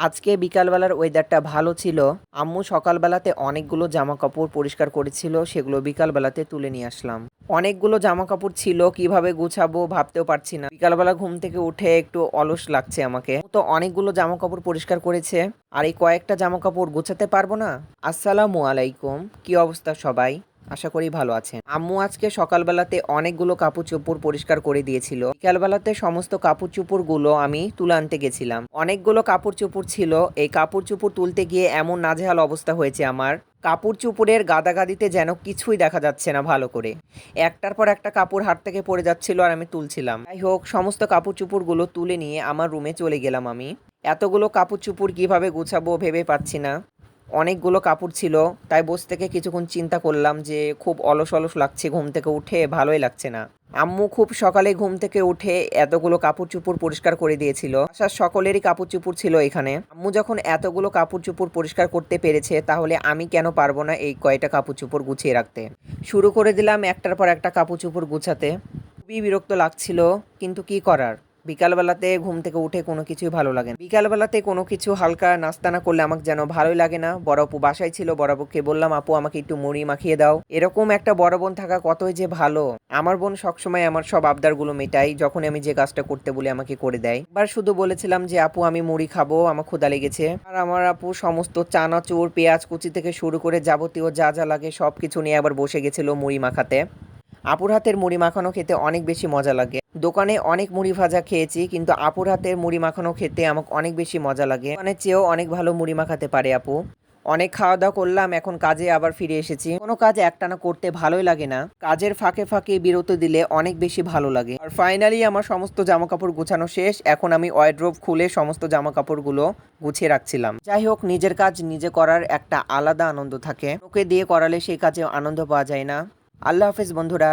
আজকে বিকালবেলার ওয়েদারটা ভালো ছিল। আম্মু সকালবেলাতে অনেকগুলো জামাকাপড় পরিষ্কার করেছিল, সেগুলো বিকালবেলাতে তুলে নিয়ে আসলাম। অনেকগুলো জামাকাপড় ছিল, কিভাবে গুছাবো ভাবতেও পারছি না। বিকালবেলা ঘুম থেকে উঠে একটু অলস লাগছে আমাকে। তো অনেকগুলো জামাকাপড় পরিষ্কার করেছে, আর এই কয়েকটা জামাকাপড় গোছাতে পারবো না। আসসালামু আলাইকুম, কি অবস্থা সবাই? আশা করি ভালো আছেন। আম্মু আজকে সকালবেলাতে অনেকগুলো কাপড় চোপড় পরিষ্কার করে দিয়েছিল। বিকালবেলাতে সমস্ত কাপড় চোপড় গুলো আমি তুলে আনতে গেছিলাম। অনেকগুলো কাপড় চোপড় ছিল, এই কাপড় চোপড় তুলতে গিয়ে এমন নাজেহাল অবস্থা হয়েছে আমার। কাপড় চোপড়ের গাদাগাদিতে যেন কিছুই দেখা যাচ্ছে না ভালো করে। একটার পর একটা কাপড় হাত থেকে পড়ে যাচ্ছিল আর আমি তুলছিলাম। যাই হোক, সমস্ত কাপড় চোপড় গুলো তুলে নিয়ে আমার রুমে চলে গেলাম আমি। এতগুলো কাপড় চোপড় কিভাবে গুছাবো ভেবে পাচ্ছি না। অনেকগুলো কাপড় ছিল, তাই বসে থেকে কিছুক্ষণ চিন্তা করলাম যে খুব অলস অলস লাগছে, ঘুম থেকে উঠে ভালোই লাগছে না। আম্মু খুব সকালে ঘুম থেকে উঠে এতগুলো কাপড় চোপড় পরিষ্কার করে দিয়েছিল। আশা সকলেরই কাপড় চোপড় ছিল এখানে। আম্মু যখন এতগুলো কাপড় চোপড় পরিষ্কার করতে পেরেছে, তাহলে আমি কেন পারবো না এই কয়টা কাপড় চোপড় গুছিয়ে রাখতে। শুরু করে দিলাম একটার পর একটা কাপড় চোপড় গুছাতে। খুবই বিরক্ত লাগছিল, কিন্তু কি করার। বিকালবেলাতে ঘুম থেকে উঠে কোনো কিছুই ভালো লাগে না। বিকালবেলাতে কোনো কিছু হালকা নাস্তা না করলে আমাকে যেন ভালোই লাগে না। বড় আপু বাসায় ছিল, বড় আপুকে বললাম আপু আমাকে একটু মুড়ি মাখিয়ে দাও। এরকম একটা বড় বোন থাকা কতই যে ভালো। আমার বোন সবসময় আমার সব আবদারগুলো মেটাই, যখন আমি যে কাজটা করতে বলি আমাকে করে দেয়। এবার শুধু বলেছিলাম যে আপু আমি মুড়ি খাবো, আমার ক্ষুধা লেগেছে। আর আমার আপু সমস্ত চানাচুর, পেঁয়াজ কুচি থেকে শুরু করে যাবতীয় যা যা লাগে সবকিছু নিয়ে আবার বসে গেছিল মুড়ি মাখাতে। আপুর হাতের মুড়ি মাখানো খেতে অনেক বেশি মজা লাগে। দোকানে অনেক মুড়ি ভাজা খেয়েছি, কিন্তু আপুর হাতের মুড়ি মাখানো খেতে আমাকে অনেক বেশি মজা লাগে। দোকানের চেয়েও অনেক ভালো মুড়ি মাখাতে পারে আপু। অনেক খাওয়া দাওয়া করলাম, এখন কাজে আবার ফিরে এসেছি। কোনো কাজ একটানা করতে ভালোই লাগে না, কাজের ফাঁকে ফাঁকে বিরতি দিলে অনেক বেশি ভালো লাগে। আর ফাইনালি আমার সমস্ত জামা কাপড় গুছানো শেষ। এখন আমি ওয়ারড্রোব খুলে সমস্ত জামা কাপড়গুলো গুছিয়ে রাখছিলাম। যাই হোক, নিজের কাজ নিজে করার একটা আলাদা আনন্দ থাকে, ওকে দিয়ে করালে সেই কাজে আনন্দ পাওয়া যায় না। আল্লাহ হাফেজ বন্ধুরা।